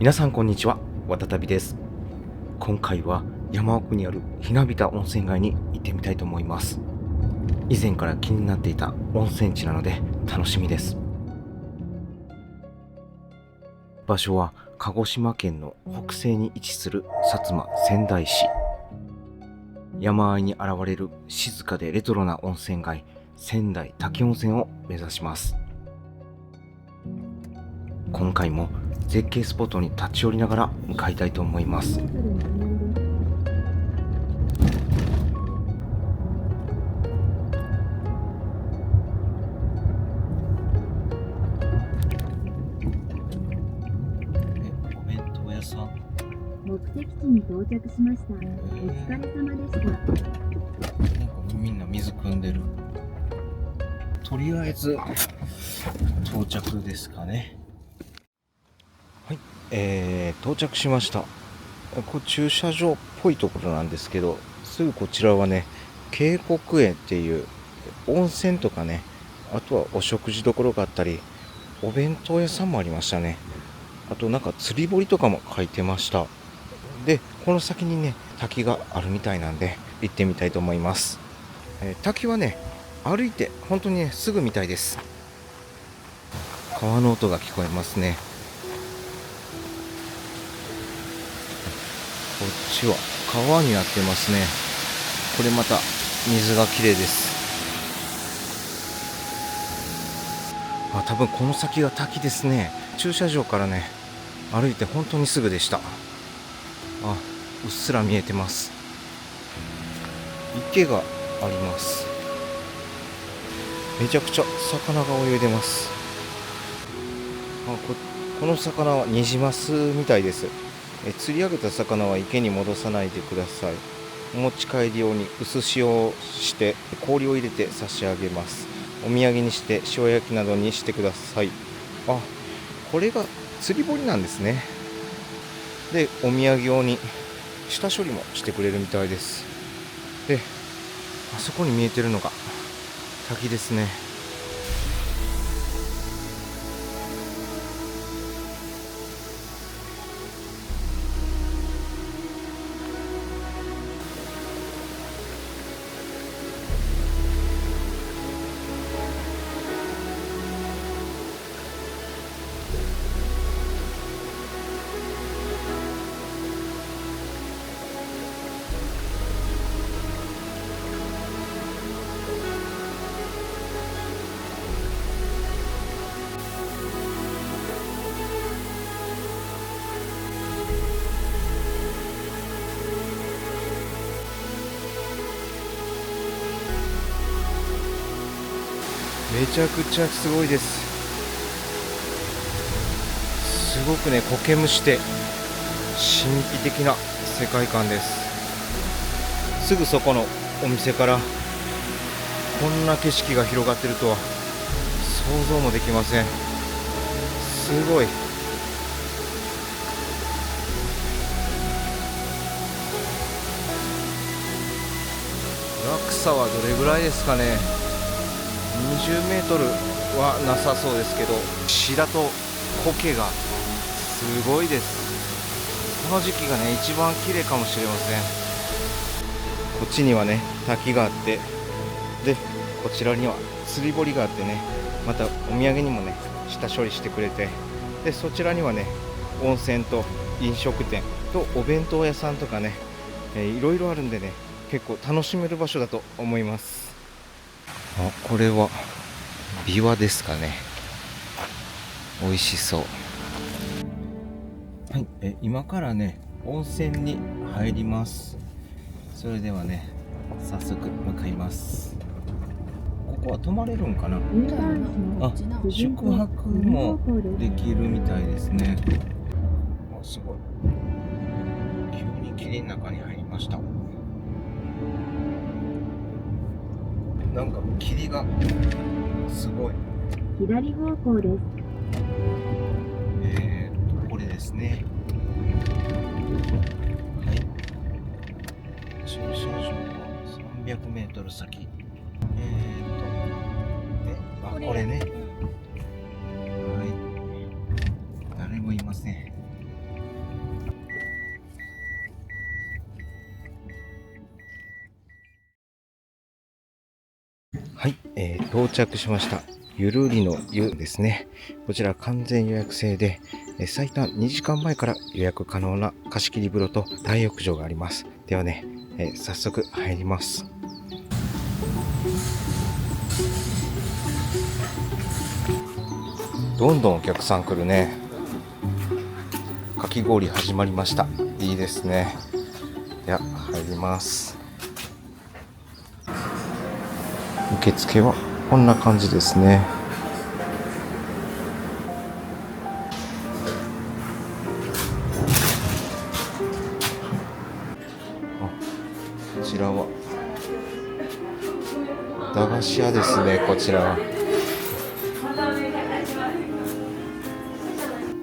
皆さんこんにちは、わたたびです。今回は山奥にあるひなびた温泉街に行ってみたいと思います。以前から気になっていた温泉地なので楽しみです。場所は鹿児島県の北西に位置する薩摩川内市。山あいに現れる静かでレトロな温泉街、仙台滝温泉を目指します。今回も絶景スポットに立ち寄りながら向かいたいと思います。お弁当屋さん。目的地に到着しました。お疲れ様でした。なんかみんな水汲んでる。とりあえず到着ですかね。はい、到着しました。これ駐車場っぽいところなんですけど、すぐこちらはね、渓谷園っていう温泉とかね、あとはお食事どころがあったり、お弁当屋さんもありましたね。あとなんか釣り堀とかも書いてました。で、この先にね、滝があるみたいなんで行ってみたいと思います。滝はね、歩いて本当にね、すぐみたいです。川の音が聞こえますね。こっちは川になってますね。これまた水が綺麗です。多分この先が滝ですね。駐車場からね、歩いて本当にすぐでした。うっすら見えてます。池があります。めちゃくちゃ魚が泳いでます。この魚はニジマスみたいです。釣り上げた魚は池に戻さないでください。お持ち帰り用に薄塩をして氷を入れて差し上げます。お土産にして塩焼きなどにしてください。これが釣り堀なんですね。で、お土産用に下処理もしてくれるみたいです。で、あそこに見えてるのが滝ですね。めちゃくちゃすごいです。すごくね、苔むして神秘的な世界観です。すぐそこのお店からこんな景色が広がってるとは想像もできません。すごい。落差はどれぐらいですかね。20メートルはなさそうですけど、白と苔がすごいです。この時期がね、一番綺麗かもしれません。こっちにはね、滝があって、で、こちらには釣り堀があってね、またお土産にもね、下処理してくれて、で、そちらにはね、温泉と飲食店とお弁当屋さんとかね、いろいろあるんでね、結構楽しめる場所だと思います。これはビワですかね。美味しそう。はい、今からね、温泉に入ります。それではね、早速向かいます。ここは泊まれるんかな。宿泊もできるみたいですね。すごい。急に霧の中に入りました。なんか霧がすごい。左方向です。これですね。はい。駐車場は300メートル先。で、これね。はい。誰もいません。はい、到着しました。ゆるりの湯ですね。こちら完全予約制で、最短2時間前から予約可能な貸し切り風呂と大浴場があります。ではね、早速入ります。どんどんお客さん来るね。かき氷始まりました。いいですね。では入ります。受付はこんな感じですね。こちらは駄菓子屋ですね。こちらは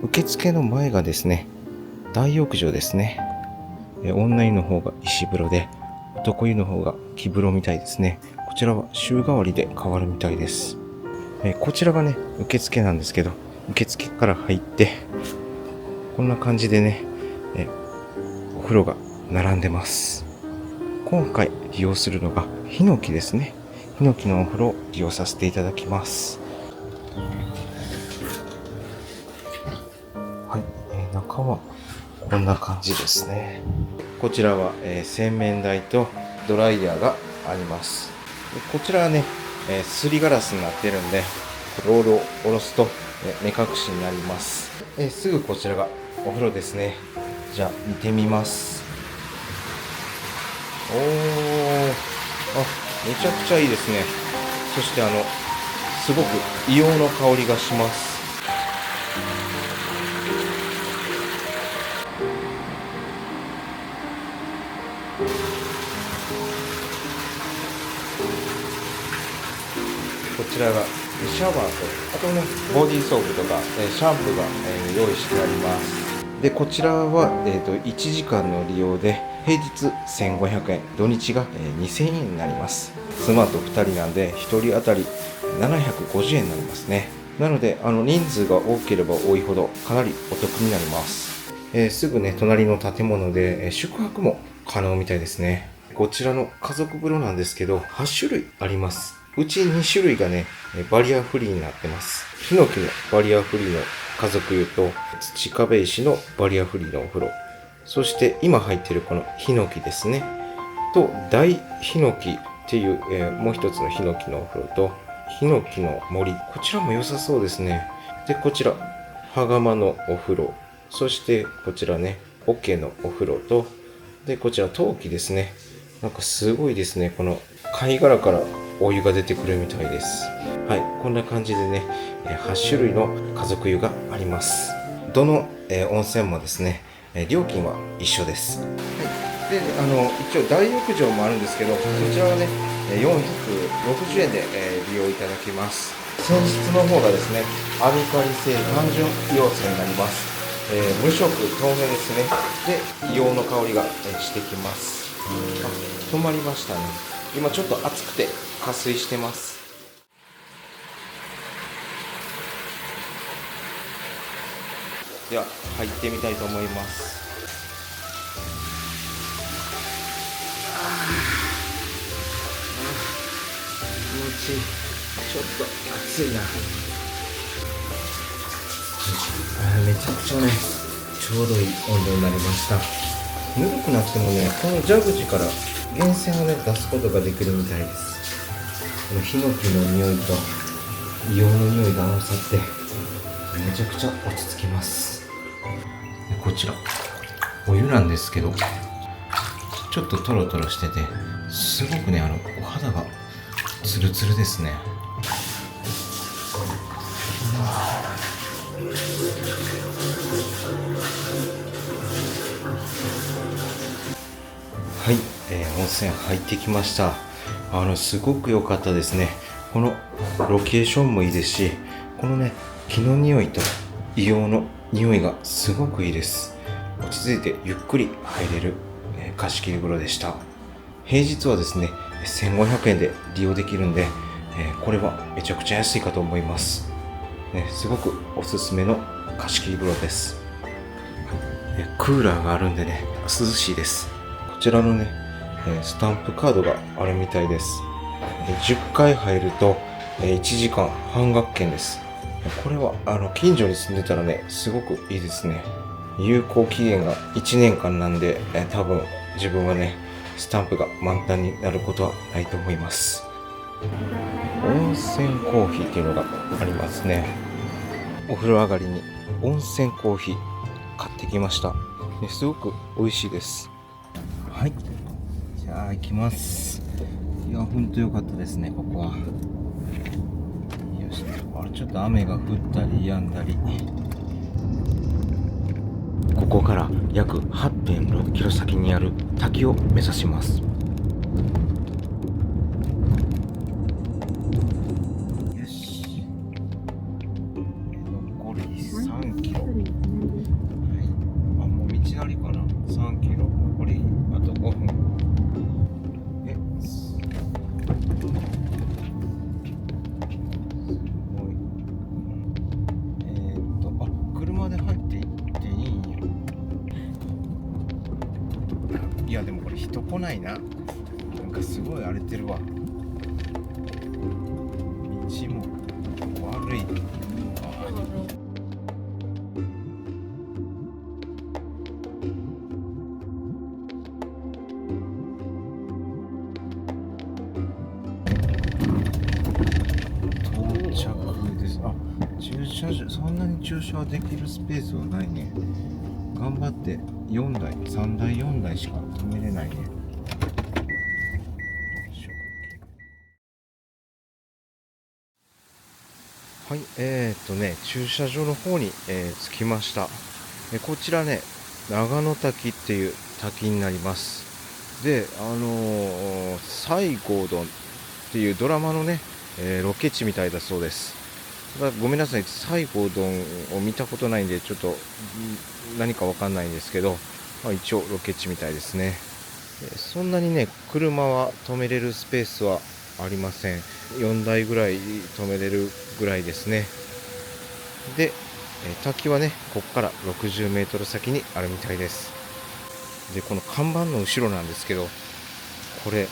受付の前がですね、大浴場ですね。女湯の方が石風呂で、男湯の方が木風呂みたいですね。こちらは週替わりで変わるみたいです。こちらがね、受付なんですけど、受付から入ってこんな感じでね、お風呂が並んでます。今回利用するのがヒノキですね。ヒノキのお風呂を利用させていただきます。はい、中はこんな感じですね。こちらは、洗面台とドライヤーがあります。こちらはね、すりガラスになってるんで、ロールを下ろすと、目隠しになります。すぐこちらがお風呂ですね。じゃあ見てみます。おー、めちゃくちゃいいですね。そしてすごく硫黄の香りがします。こちらがシャワーと、あとね、ボディーソープとか、シャンプーが、用意してあります。で、こちらは、1時間の利用で、平日1500円、土日が、2000円になります。妻と2人なんで、1人当たり750円になりますね。なので、人数が多ければ多いほど、かなりお得になります。すぐね、隣の建物で、宿泊も可能みたいですね。こちらの家族風呂なんですけど、8種類あります。うち2種類がね、バリアフリーになってます。ヒノキのバリアフリーの家族湯と、土壁石のバリアフリーのお風呂。そして今入ってるこのヒノキですね。と、大ヒノキっていう、もう一つのヒノキのお風呂と、ヒノキの森。こちらも良さそうですね。で、こちら、羽釜のお風呂。そしてこちらね、桶のお風呂と、で、こちら陶器ですね。なんかすごいですね。この貝殻からお湯が出てくるみたいです。はい、こんな感じでね、8種類の家族湯があります。どの、温泉もですね、料金は一緒です。はい、で、一応大浴場もあるんですけど、こちらはね、460円で、利用いただけます。泉質の方がですね、アルカリ性単純硫黄泉になります。無色透明ですね。で、硫黄の香りが、してきます。止まりましたね。今ちょっと暑くて加水してます。では入ってみたいと思います。気持ちいい。ちょっと暑いな。めちゃくちゃね、ちょうどいい温度になりました。ぬるくなってもね、この蛇口から源泉をね出すことができるみたいです。このヒノキの匂いと硫黄の匂いが合わさってめちゃくちゃ落ち着きます。でこちらお湯なんですけど、ちょっとトロトロしてて、すごくねお肌がツルツルですね。はい、温泉入ってきました。すごく良かったですね。このロケーションもいいですし、このね、木の匂いと硫黄の匂いがすごくいいです。落ち着いてゆっくり入れる、貸し切り風呂でした。平日はですね、1500円で利用できるんで、これはめちゃくちゃ安いかと思います。ね、すごくおすすめの貸し切り風呂です。クーラーがあるんでね、涼しいです。こちらのね、スタンプカードがあるみたいです。10回入ると1時間半額券です。これは近所に住んでたらね、すごくいいですね。有効期限が1年間なんで、多分自分はね、スタンプが満タンになることはないと思います。温泉コーヒーっていうのがありますね。お風呂上がりに温泉コーヒー買ってきました。すごく美味しいです。はい。じゃあ行きます。いや、ほんと良かったですね、ここは。よし。ちょっと雨が降ったり止んだり。ここから約 8.6 キロ先にある滝を目指します。よし。残り3キロ。はい。もう道なりかな。3キロ。残りあと5分。すごい。車で入っていっていいんや。いやでもこれ人来ないな。なんかすごい荒れてるわ。道も悪い。到着です。駐車場、そんなに駐車できるスペースはないね。頑張って4台、3台、4台しか止めれないね。はい、駐車場の方に、着きました。こちらね、長野滝っていう滝になります。で、西郷どんっていうドラマのね、ロケ地みたいだそうです。ごめんなさい、西郷どんを見たことないんで、ちょっと何かわかんないんですけど、一応ロケ地みたいですね。そんなにね、車は止めれるスペースはありません。4台ぐらい止めれるぐらいですね。で、滝はね、ここから60メートル先にあるみたいです。で、この看板の後ろなんですけど、これ、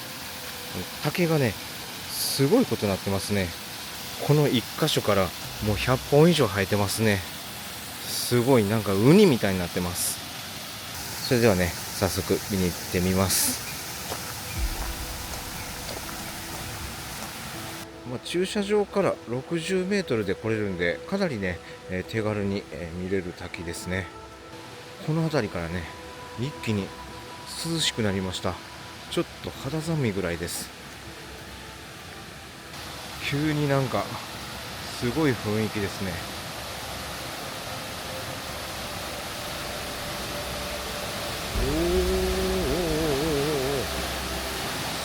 竹がね、すごいことになってますね。この1箇所からもう100本以上生えてますね。すごい、なんかウニみたいになってます。それではね、早速見に行ってみます。駐車場から60メートルで来れるんで、かなりね、手軽に、見れる滝ですね。この辺りからね、一気に涼しくなりました。ちょっと肌寒いぐらいです。急になんかすごい雰囲気ですね。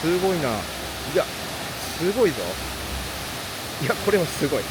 すごいな。いや、すごいぞ。いや、これはすごい。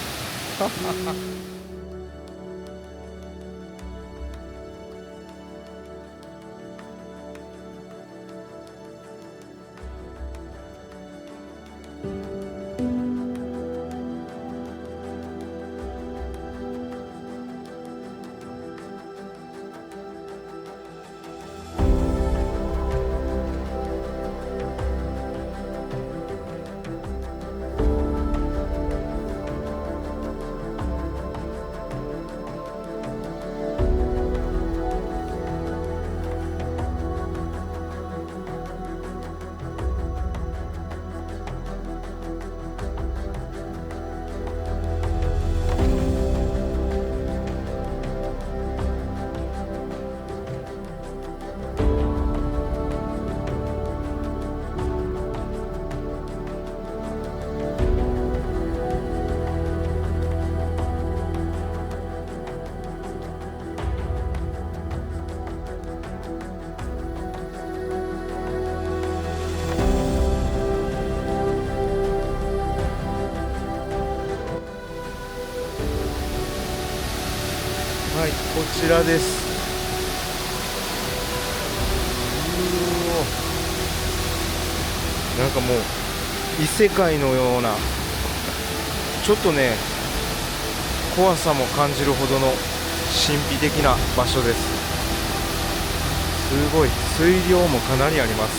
はい、こちらです。なんかもう異世界のような、ちょっとね、怖さも感じるほどの神秘的な場所です。すごい、水量もかなりあります。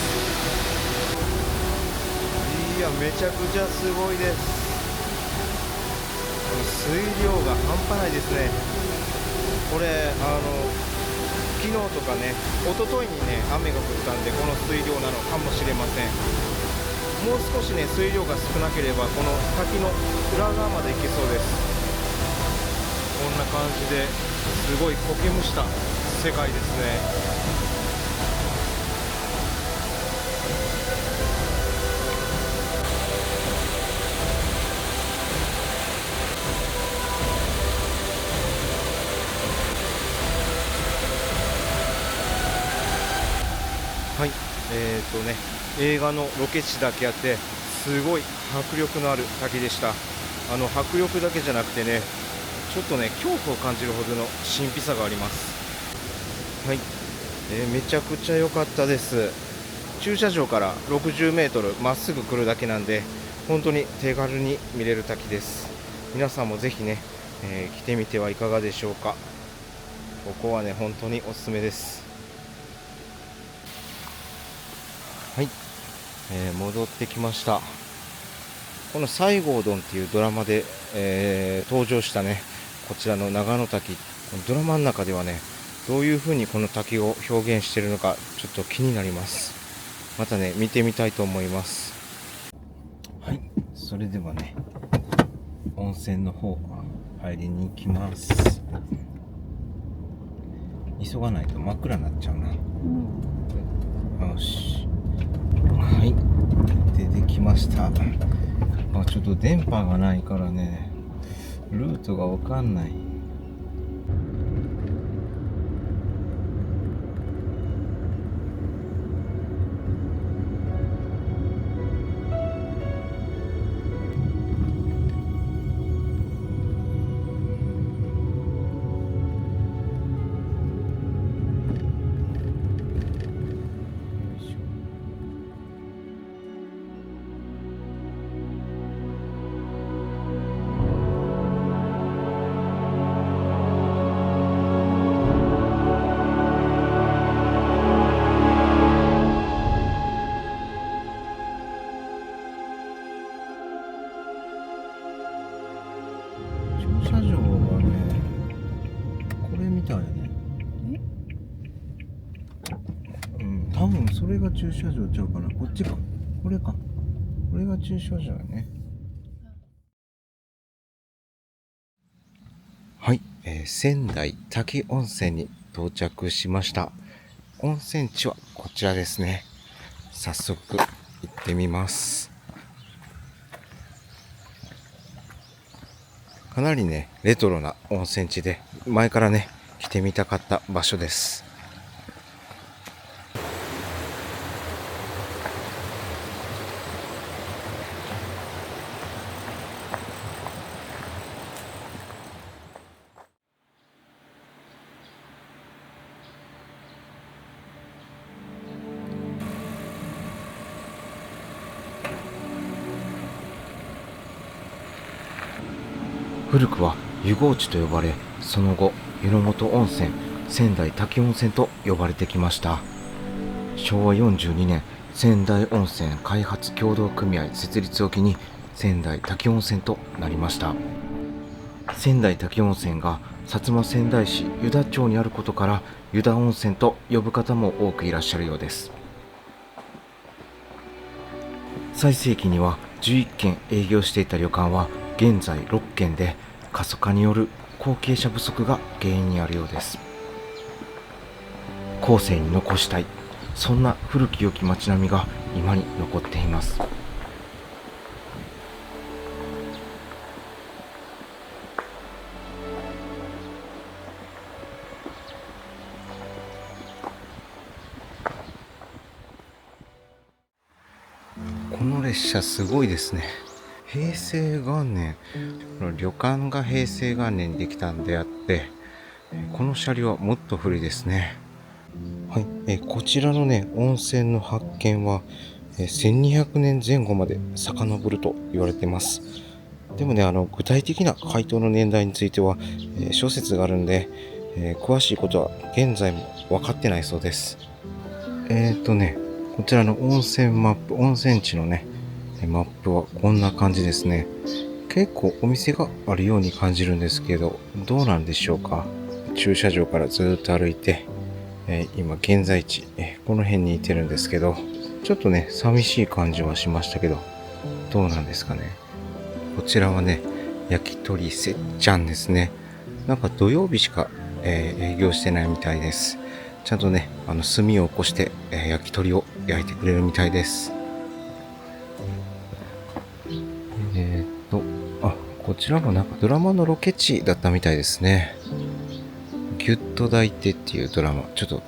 いや、めちゃくちゃすごいです。水量が半端ないですね。これ昨日とかね、一昨日にね雨が降ったんで、この水量なのかもしれません。もう少しね水量が少なければ、この滝の裏側まで行けそうです。こんな感じですごい苔むした世界ですね。はい、映画のロケ地だけあってすごい迫力のある滝でした。迫力だけじゃなくてね、ちょっとね恐怖を感じるほどの神秘さがあります。はい、めちゃくちゃ良かったです。駐車場から60メートルまっすぐ来るだけなんで、本当に手軽に見れる滝です。皆さんもぜひね、来てみてはいかがでしょうか。ここはね本当におすすめです。はい、戻ってきました。この西郷どんっていうドラマで、登場したねこちらの長野滝、ドラマの中ではねどういう風にこの滝を表現しているのかちょっと気になります。またね見てみたいと思います。はい、それではね温泉の方入りに行きます。急がないと真っ暗になっちゃうな。よし、はい、出てきました。ちょっと電波がないからねルートがわかんない。駐車場がねこれみたいね。多分それが駐車場ちゃうかな。こっちか、これか、これが駐車場やね。はい、仙台滝温泉に到着しました。温泉地はこちらですね。早速行ってみます。かなりねレトロな温泉地で、前からね来てみたかった場所です。古くは湯河内と呼ばれ、その後湯の本温泉、仙台滝温泉と呼ばれてきました。昭和42年、仙台温泉開発協同組合設立を機に仙台滝温泉となりました。仙台滝温泉が薩摩川内市湯田町にあることから湯田温泉と呼ぶ方も多くいらっしゃるようです。最盛期には11軒営業していた旅館は現在6軒で、過疎化による後継者不足が原因にあるようです。後世に残したい、そんな古き良き街並みが今に残っています。この列車すごいですね。平成元年、旅館が平成元年にできたんであって、この車両はもっと古いですね。はい、こちらのね温泉の発見は1200年前後まで遡ると言われています。でもね具体的な回答の年代については、諸説があるんで、詳しいことは現在も分かってないそうです。こちらの温泉マップ、温泉地のね、マップはこんな感じですね。結構お店があるように感じるんですけど、どうなんでしょうか。駐車場からずっと歩いて、今現在地、この辺にいてるんですけど、ちょっとね寂しい感じはしましたけど、どうなんですかね。こちらはね、焼き鳥せっちゃんですね。なんか土曜日しか、営業してないみたいです。ちゃんとね、炭を起こして、焼き鳥を焼いてくれるみたいです。こちらもなんかドラマのロケ地だったみたいですね。ギュッと抱いてっていうドラマ、ちょっと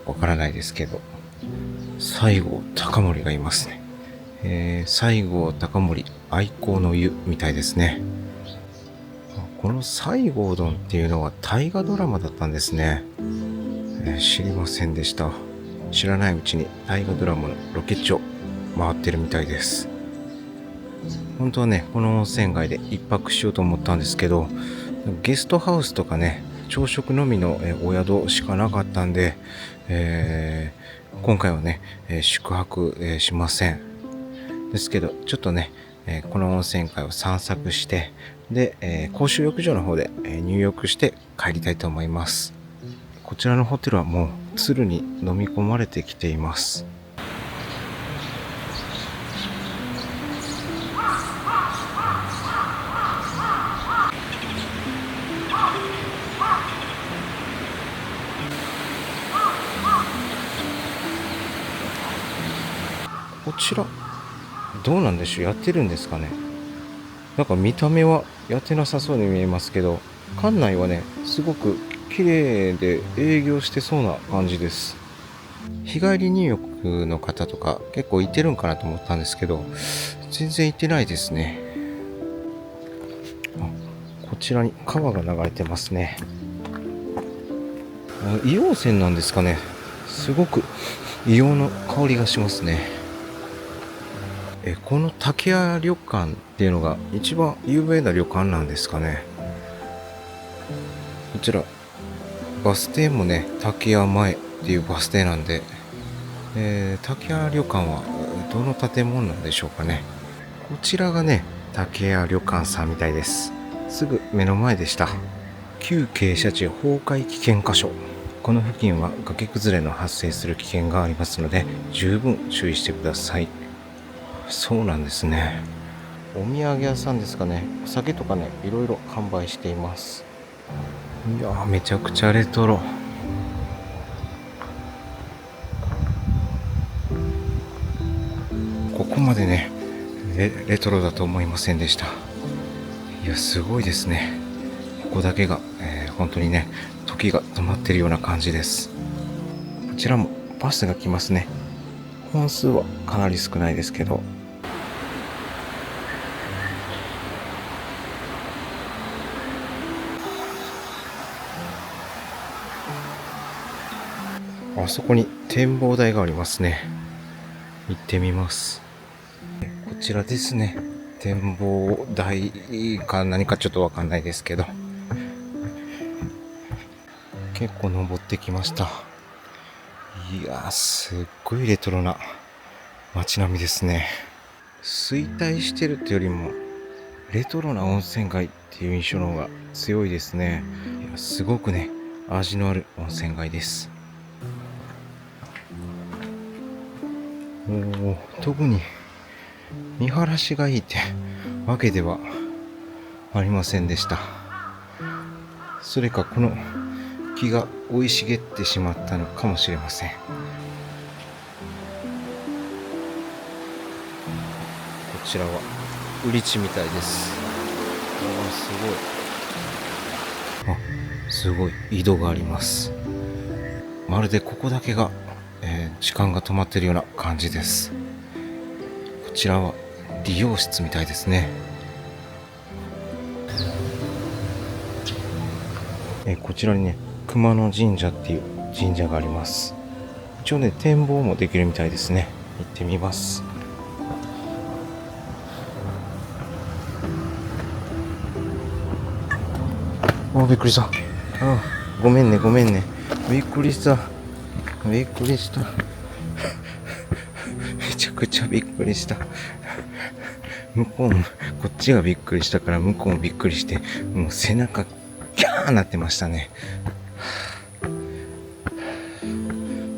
わからないですけど、西郷隆盛がいますね。西郷隆盛愛好の湯みたいですね。この西郷どんっていうのは大河ドラマだったんですね。知りませんでした。知らないうちに大河ドラマのロケ地を回ってるみたいです。本当はね、この温泉街で一泊しようと思ったんですけど、ゲストハウスとかね、朝食のみのお宿しかなかったんで、今回はね、宿泊しません。ですけど、ちょっとね、この温泉街を散策して、で、公衆浴場の方で入浴して帰りたいと思います。こちらのホテルはもう鶴に飲み込まれてきています。こちらどうなんでしょう、やってるんですかね。なんか見た目はやってなさそうに見えますけど、館内はねすごく綺麗で営業してそうな感じです。日帰り入浴の方とか結構いてるんかなと思ったんですけど、全然いてないですね。こちらに川が流れてますね。硫黄泉なんですかね。すごく硫黄の香りがしますね。この竹屋旅館っていうのが一番有名な旅館なんですかね。こちらバス停もね、竹屋前っていうバス停なんで、竹屋旅館はどの建物なんでしょうかね。こちらがね、竹屋旅館さんみたいです。すぐ目の前でした。旧傾斜地崩壊危険箇所。この付近は崖崩れの発生する危険がありますので、十分注意してください。そうなんですね。お土産屋さんですかね。お酒とかね、いろいろ販売しています。いやー、めちゃくちゃレトロ。ここまでね、レトロだと思いませんでした。いや、すごいですね。ここだけが、本当にね、時が止まってるような感じです。こちらもバスが来ますね。本数はかなり少ないですけど、あそこに展望台がありますね。行ってみます。こちらですね。展望台か何かちょっとわかんないですけど、結構登ってきました。いやー、すっごいレトロな街並みですね。衰退してるってよりもレトロな温泉街っていう印象の方が強いですね。いや、すごくね、味のある温泉街です。特に見晴らしがいいってわけではありませんでした。それかこの木が生い茂ってしまったのかもしれません。こちらは売り地みたいです。すごい井戸があります。まるでここだけが、時間が止まっているような感じです。こちらは理容室みたいですね。こちらにね、熊野神社っていう神社があります。一応ね、展望もできるみたいですね。行ってみます。びっくりした。ごめんね。びっくりした。めちゃくちゃびっくりした。向こうも、こっちがびっくりしたから向こうもびっくりして、もう背中キャーなってましたね。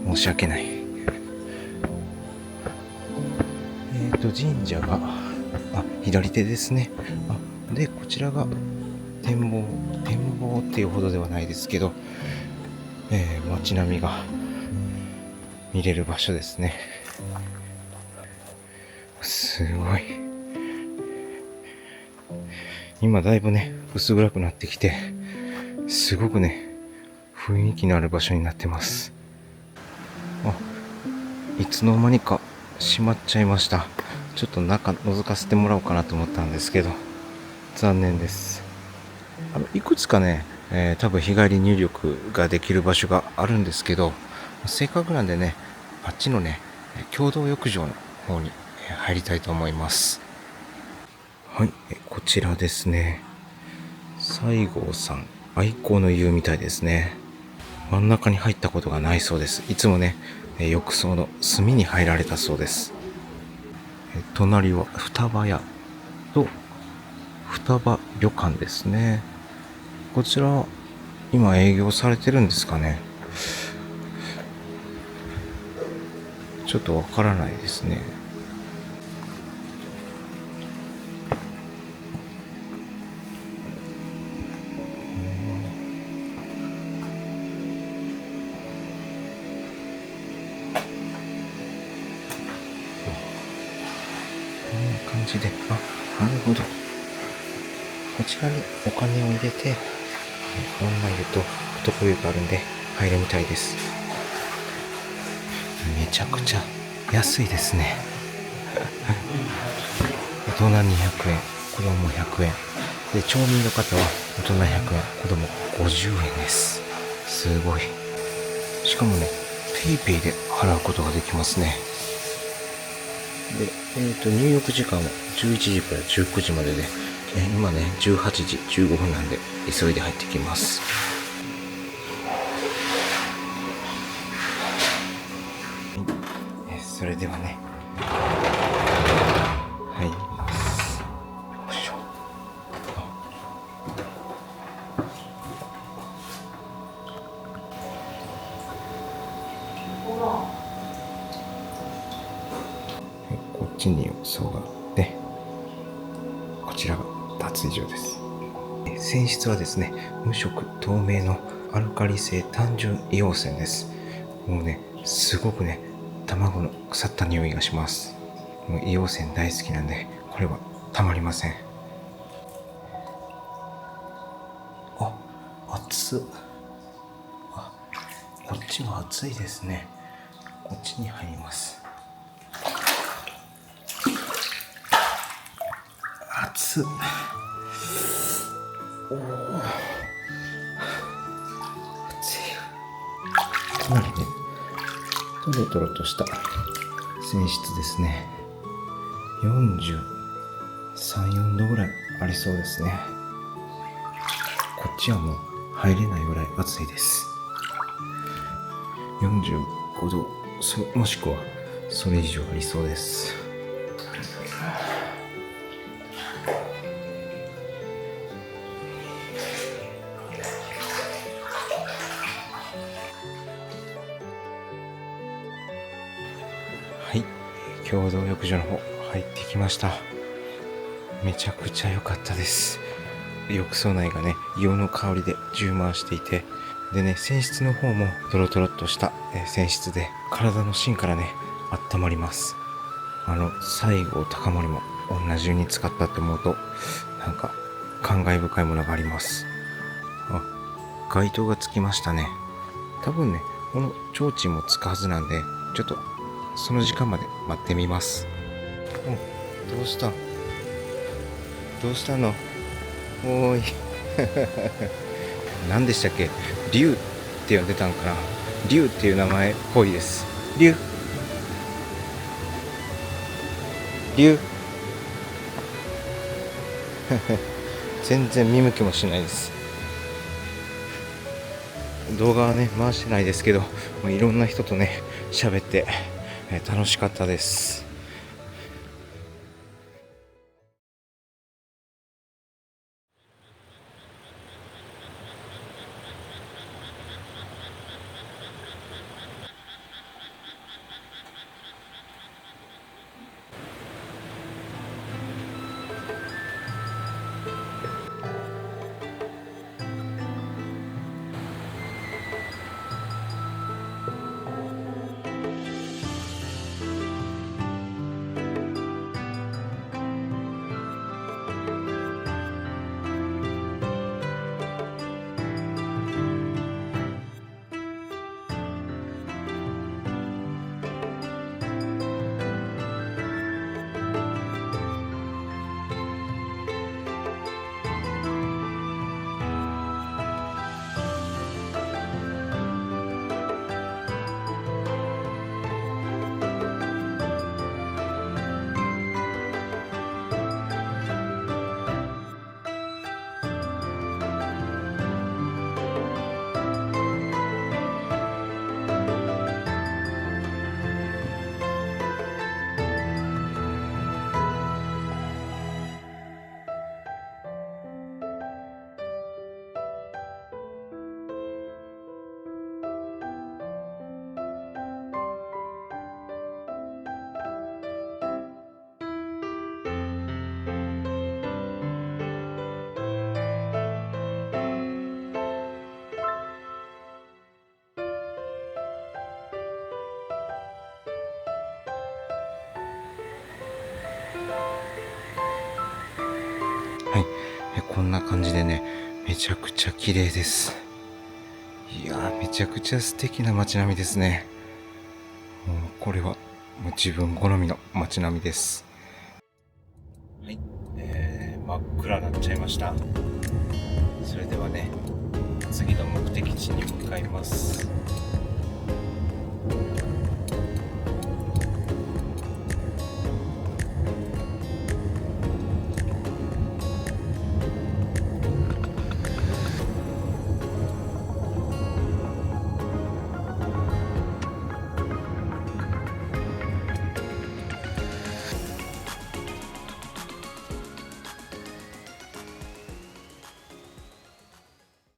申し訳ない。神社が、左手ですね。で、こちらが展望っていうほどではないですけど、街並みが見れる場所ですね。すごい。今だいぶね、薄暗くなってきて、すごくね、雰囲気のある場所になってます。いつの間にか閉まっちゃいました。ちょっと中覗かせてもらおうかなと思ったんですけど、残念です。いくつかね、多分日帰り入力ができる場所があるんですけど、せっかくなんでね、あっちのね、共同浴場の方に入りたいと思います。はい、こちらですね。西郷さん愛好の湯みたいですね。真ん中に入ったことがないそうです。いつもね、浴槽の隅に入られたそうです。隣は双葉屋と双葉旅館ですね。こちら今営業されてるんですかね。ちょっとわからないですね。こんな感じで、なるほど。こちらにお金を入れて、女湯と男湯があるんで入るみたいです。めちゃくちゃ安いですね。大人200円、子供100円。で、町民の方は大人100円、子供50円です。すごい。しかもね、ペイペイで払うことができますね。で、入浴時間は11時から19時までで、今ね、18時15分なんで、急いで入ってきます。それではね、入ります。よいしょ。こっちに浴槽があって、こちらが脱衣所です。泉質はですね、無色透明のアルカリ性単純硫黄泉です。もうね、すごくね、卵の腐った匂いがします。もう硫黄泉大好きなんで、これはたまりません。熱っ。こっちは熱いですね。こっちに入ります。熱っ。熱い。かなりね、トロトロとした泉質ですね。43、4度ぐらいありそうですね。こっちはもう入れないぐらい暑いです。45度、もしくはそれ以上ありそうです。はい、共同浴場の方入ってきました。めちゃくちゃ良かったです。浴槽内がね、硫黄の香りで充満していて、でね、泉質の方もトロトロっとした泉質で、体の芯からね、温まります。西郷隆盛も同じ湯に使ったって思うと、なんか感慨深いものがあります。街灯がつきましたね。多分ね、この提灯もつくはずなんで、ちょっとその時間まで待ってみます。どうしたのおーい。何でしたっけ、竜って呼んでたんかな。竜っていう名前っぽいです。竜全然見向きもしないです。動画はね回してないですけど、いろんな人とね喋って楽しかったです。はい、こんな感じでね、めちゃくちゃ綺麗です。いやー、めちゃくちゃ素敵な街並みですね。もうこれはもう自分好みの街並みです。はい、真っ暗になっちゃいました。それではね、次の目的地に向かいます。